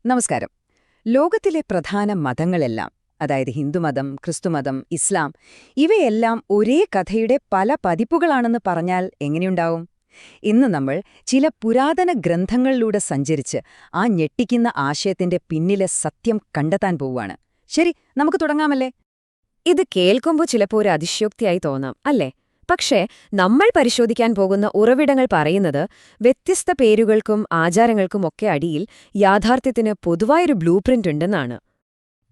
നമസ്കാരം. ലോകത്തിലെ പ്രധാന മതങ്ങളെല്ലാം, അതായത് ഹിന്ദുമതം, ക്രിസ്തുമതം, ഇസ്ലാം, ഇവയെല്ലാം ഒരേ കഥയുടെ പല പതിപ്പുകളാണെന്ന് പറഞ്ഞാൽ എങ്ങനെയുണ്ടാവും? ഇന്ന് നമ്മൾ ചില പുരാതന ഗ്രന്ഥങ്ങളിലൂടെ സഞ്ചരിച്ച് ആ ഞെട്ടിക്കുന്ന ആശയത്തിന്റെ പിന്നിലെ സത്യം കണ്ടെത്താൻ പോവുകയാണ്. ശരി, നമുക്ക് തുടങ്ങാമല്ലേ? ഇത് കേൾക്കുമ്പോൾ ചിലപ്പോൾ ഒരു അതിശയോക്തിയായി തോന്നാം, അല്ലേ? പക്ഷേ നമ്മൾ പരിശോധിക്കാൻ പോകുന്ന ഉറവിടങ്ങൾ പറയുന്നത് വ്യത്യസ്ത പേരുകൾക്കും ആചാരങ്ങൾക്കും ഒക്കെ അടിയിൽ യാഥാർത്ഥ്യത്തിന് പൊതുവായൊരു ബ്ലൂ പ്രിന്റ് ഉണ്ടെന്നാണ്.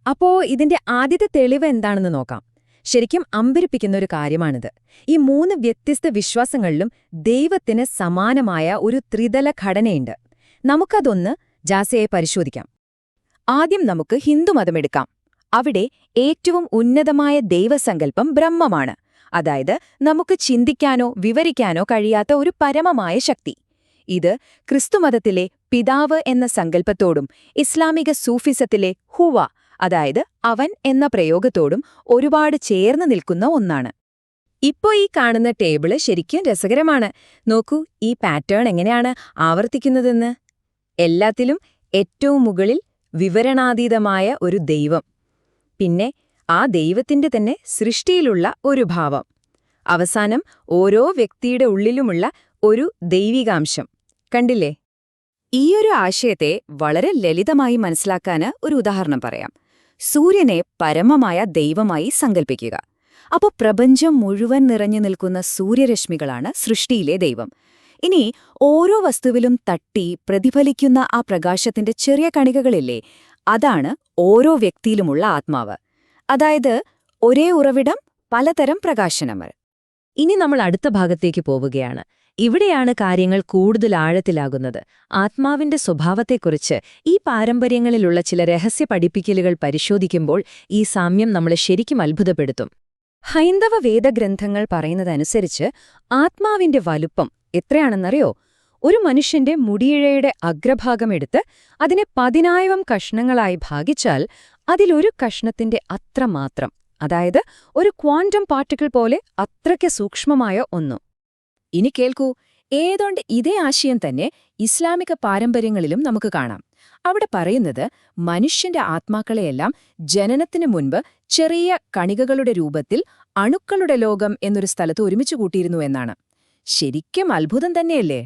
അപ്പോ ഇതിന്റെ ആദ്യത്തെ തെളിവ് എന്താണെന്ന് നോക്കാം. ശരിക്കും അമ്പരിപ്പിക്കുന്നൊരു കാര്യമാണിത്. ഈ 3 വ്യത്യസ്ത വിശ്വാസങ്ങളിലും ദൈവത്തിന് സമാനമായ ഒരു ത്രിതല ഘടനയുണ്ട്. നമുക്കതൊന്ന് ജാസയെ പരിശോധിക്കാം. ആദ്യം നമുക്ക് ഹിന്ദുമതമെടുക്കാം. അവിടെ ഏറ്റവും ഉന്നതമായ ദൈവസങ്കല്പം ബ്രഹ്മമാണ്. അതായത് നമുക്ക് ചിന്തിക്കാനോ വിവരിക്കാനോ കഴിയാത്ത ഒരു പരമമായ ശക്തി. ഇത് ക്രിസ്തുമതത്തിലെ പിതാവ് എന്ന സങ്കല്പത്തോടും ഇസ്ലാമിക സൂഫിസത്തിലെ ഹുവ, അതായത് അവൻ എന്ന പ്രയോഗത്തോടും ഒരുപാട് ചേർന്ന് നിൽക്കുന്ന ഒന്നാണ്. ഇപ്പോ ഈ കാണുന്ന ടേബിള് ശരിക്കും രസകരമാണ്. നോക്കൂ, ഈ പാറ്റേൺ എങ്ങനെയാണ് ആവർത്തിക്കുന്നതെന്ന്. എല്ലാത്തിലും ഏറ്റവും മുകളിൽ വിവരണാതീതമായ ഒരു ദൈവം, പിന്നെ ആ ദൈവത്തിന്റെ തന്നെ സൃഷ്ടിയിലുള്ള ഒരു ഭാവം, അവസാനം ഓരോ വ്യക്തിയുടെ ഉള്ളിലുമുള്ള ഒരു ദൈവികാംശം. കണ്ടില്ലേ? ഈയൊരു ആശയത്തെ വളരെ ലളിതമായി മനസ്സിലാക്കാന് ഒരു ഉദാഹരണം പറയാം. സൂര്യനെ പരമമായ ദൈവമായി സങ്കൽപ്പിക്കുക. അപ്പോൾ പ്രപഞ്ചം മുഴുവൻ നിറഞ്ഞു നിൽക്കുന്ന സൂര്യരശ്മികളാണ് സൃഷ്ടിയിലെ ദൈവം. ഇനി ഓരോ വസ്തുവിലും തട്ടി പ്രതിഫലിക്കുന്ന ആ പ്രകാശത്തിന്റെ ചെറിയ കണികകളില്ലേ, അതാണ് ഓരോ വ്യക്തിയിലുമുള്ള ആത്മാവ്. അതായത് ഒരേ ഉറവിടം, പലതരം പ്രകാശനങ്ങൾ. ഇനി നമ്മൾ അടുത്ത ഭാഗത്തേക്ക് പോവുകയാണ്. ഇവിടെയാണ് കാര്യങ്ങൾ കൂടുതൽ ആഴത്തിലാകുന്നത്. ആത്മാവിന്റെ സ്വഭാവത്തെക്കുറിച്ച് ഈ പാരമ്പര്യങ്ങളിലുള്ള ചില രഹസ്യ പഠിപ്പിക്കലുകൾ പരിശോധിക്കുമ്പോൾ ഈ സാമ്യം നമ്മളെ ശരിക്കും അത്ഭുതപ്പെടുത്തും. ഹൈന്ദവ വേദഗ്രന്ഥങ്ങൾ പറയുന്നതനുസരിച്ച് ആത്മാവിന്റെ വലുപ്പം എത്രയാണെന്നറിയോ? ഒരു മനുഷ്യന്റെ മുടിയിഴയുടെ അഗ്രഭാഗമെടുത്ത് അതിനെ 10,000 കഷ്ണങ്ങളായി ഭാഗിച്ചാൽ അതിലൊരു കഷ്ണത്തിന്റെ അത്രമാത്രം, അതായത് ഒരു ക്വാണ്ടം പാർട്ടിക്കിൾ പോലെ അത്രയ്ക്ക് സൂക്ഷ്മമായ ഒന്നു. ഇനി കേൾക്കൂ, ഏതോണ്ട് ഇതേ ആശയം തന്നെ ഇസ്ലാമിക പാരമ്പര്യങ്ങളിലും നമുക്ക് കാണാം. അവിടെ പറയുന്നത് മനുഷ്യന്റെ ആത്മാക്കളെയെല്ലാം ജനനത്തിനു മുൻപ് ചെറിയ കണികകളുടെ രൂപത്തിൽ അണുക്കളുടെ ലോകം എന്നൊരു സ്ഥലത്ത് ഒരുമിച്ചു കൂട്ടിയിരുന്നു എന്നാണ്. ശരിക്കും അത്ഭുതം തന്നെയല്ലേ?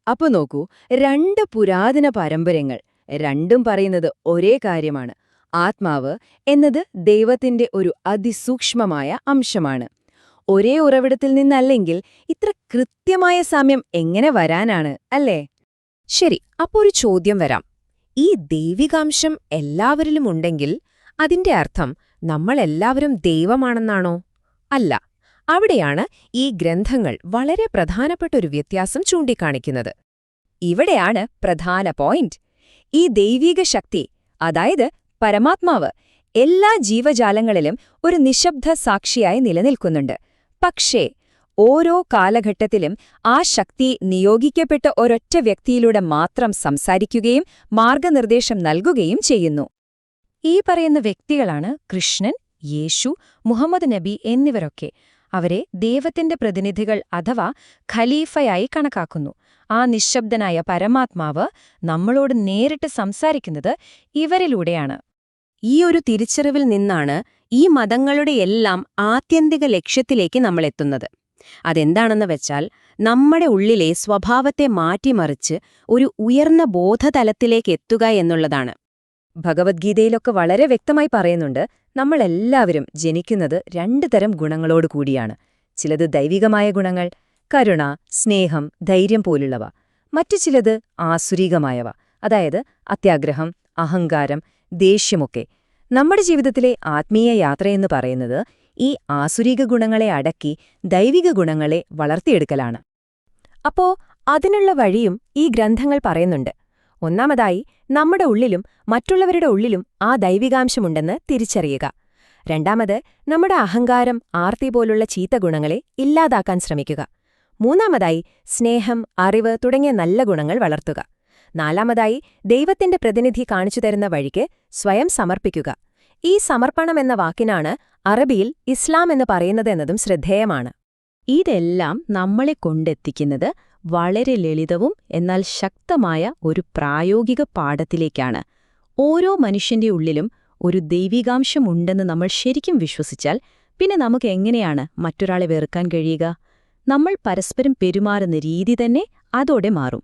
അപ്പൊ നോക്കൂ, 2 പുരാതന പാരമ്പര്യങ്ങൾ, രണ്ടും പറയുന്നത് ഒരേ കാര്യമാണ്. ആത്മാവ് എന്നത് ദൈവത്തിന്റെ ഒരു അതിസൂക്ഷ്മമായ അംശമാണ്. ഒരേ ഉറവിടത്തിൽ നിന്നല്ലെങ്കിൽ ഇത്ര കൃത്യമായ സാമ്യം എങ്ങനെ വരാനാണ്, അല്ലേ? ശരി, അപ്പോൾ ഒരു ചോദ്യം വരാം. ഈ ദൈവികാംശം എല്ലാവരിലും ഉണ്ടെങ്കിൽ അതിന്റെ അർത്ഥം നമ്മളെല്ലാവരും ദൈവമാണെന്നാണോ? അല്ല. അവിടെയാണ് ഈ ഗ്രന്ഥങ്ങൾ വളരെ പ്രധാനപ്പെട്ട ഒരു വ്യത്യാസം ചൂണ്ടിക്കാണിക്കുന്നത്. ഇവിടെയാണ് പ്രധാന പോയിന്റ്. ഈ ദൈവിക ശക്തി, അതായത് പരമാത്മാവ്, എല്ലാ ജീവജാലങ്ങളിലും ഒരു നിശബ്ദ സാക്ഷിയായി നിലനിൽക്കുന്നുണ്ട്. പക്ഷേ ഓരോ കാലഘട്ടത്തിലും ആ ശക്തി നിയോഗിക്കപ്പെട്ട ഒരൊറ്റ വ്യക്തിയിലൂടെ മാത്രം സംസാരിക്കുകയും മാർഗനിർദ്ദേശം നൽകുകയും ചെയ്യുന്നു. ഈ പറയുന്ന വ്യക്തികളാണ് കൃഷ്ണൻ, യേശു, മുഹമ്മദ് നബി എന്നിവരൊക്കെ. അവരെ ദൈവത്തിന്റെ പ്രതിനിധികൾ അഥവാ ഖലീഫയായി കണക്കാക്കുന്നു. ആ നിശബ്ദനായ പരമാത്മാവ് നമ്മളോട് നേരിട്ട് സംസാരിക്കുന്നത് ഇവരിലൂടെയാണ്. ഈ ഒരു തിരിച്ചറിവിൽ നിന്നാണ് ഈ മതങ്ങളുടെയെല്ലാം ആത്യന്തിക ലക്ഷ്യത്തിലേക്ക് നമ്മളെത്തുന്നത്. അതെന്താണെന്ന് വെച്ചാൽ നമ്മുടെ ഉള്ളിലെ സ്വഭാവത്തെ മാറ്റിമറിച്ച് ഒരു ഉയർന്ന ബോധതലത്തിലേക്ക് എത്തുക എന്നുള്ളതാണ്. ഭഗവത്ഗീതയിലൊക്കെ വളരെ വ്യക്തമായി പറയുന്നുണ്ട്, നമ്മളെല്ലാവരും ജനിക്കുന്നത് 2 തരം ഗുണങ്ങളോട് കൂടിയാണ്. ചിലത് ദൈവികമായ ഗുണങ്ങൾ, കരുണ, സ്നേഹം, ധൈര്യം പോലുള്ളവ. മറ്റു ചിലത് ആസുരീകമായവ, അതായത് അത്യാഗ്രഹം, അഹങ്കാരം, ദേഷ്യമൊക്കെ. നമ്മുടെ ജീവിതത്തിലെ ആത്മീയ യാത്രയെന്ന് പറയുന്നത് ഈ ആസുരീക ഗുണങ്ങളെ അടക്കി ദൈവിക ഗുണങ്ങളെ വളർത്തിയെടുക്കലാണ്. അപ്പോ അതിനുള്ള വഴിയും ഈ ഗ്രന്ഥങ്ങൾ പറയുന്നുണ്ട്. ഒന്നാമതായി, നമ്മുടെ ഉള്ളിലും മറ്റുള്ളവരുടെ ഉള്ളിലും ആ ദൈവികാംശമുണ്ടെന്ന് തിരിച്ചറിയുക. രണ്ടാമത്, നമ്മുടെ അഹങ്കാരം, ആർത്തി പോലുള്ള ചീത്ത ഗുണങ്ങളെ ഇല്ലാതാക്കാൻ ശ്രമിക്കുക. മൂന്നാമതായി, സ്നേഹം, അറിവ് തുടങ്ങിയ നല്ല ഗുണങ്ങൾ വളർത്തുക. നാലാമതായി, ദൈവത്തിന്റെ പ്രതിനിധി കാണിച്ചു തരുന്ന വഴിക്ക് സ്വയം സമർപ്പിക്കുക. ഈ സമർപ്പണം എന്ന വാക്കിനാണ് അറബിയിൽ ഇസ്ലാം എന്ന് പറയുന്നതെന്നതും ശ്രദ്ധേയമാണ്. ഇതെല്ലാം നമ്മളെ കൊണ്ടെത്തിക്കുന്നത് വളരെ ലളിതവും എന്നാൽ ശക്തമായ ഒരു പ്രായോഗിക പാഠത്തിലേക്കാണ്. ഓരോ മനുഷ്യന്റെ ഉള്ളിലും ഒരു ദൈവികാംശമുണ്ടെന്ന് നമ്മൾ ശരിക്കും വിശ്വസിച്ചാൽ പിന്നെ നമുക്ക് എങ്ങനെയാണ് മറ്റൊരാളെ വെറുക്കാൻ കഴിയുക? നമ്മൾ പരസ്പരം പെരുമാറുന്ന രീതി തന്നെ അതോടെ മാറും.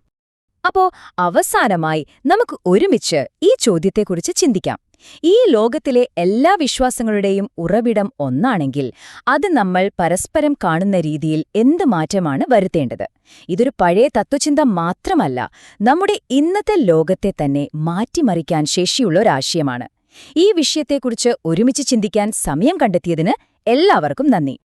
അപ്പോ അവസാനമായി നമുക്ക് ഒരുമിച്ച് ഈ ചോദ്യത്തെക്കുറിച്ച് ചിന്തിക്കാം. ഈ ലോകത്തിലെ എല്ലാ വിശ്വാസങ്ങളുടെയും ഉറവിടം ഒന്നാണെങ്കിൽ അത് നമ്മൾ പരസ്പരം കാണുന്ന രീതിയിൽ എന്ത് മാറ്റമാണ് വരുത്തേണ്ടത്? ഇതൊരു പഴയ തത്വചിന്ത മാത്രമല്ല, നമ്മുടെ ഇന്നത്തെ ലോകത്തെ തന്നെ മാറ്റിമറിക്കാൻ ശേഷിയുള്ള ഒരാശയമാണ്. ഈ വിഷയത്തെക്കുറിച്ച് ഒരുമിച്ച് ചിന്തിക്കാൻ സമയം കണ്ടെത്തിയതിന് എല്ലാവർക്കും നന്ദി.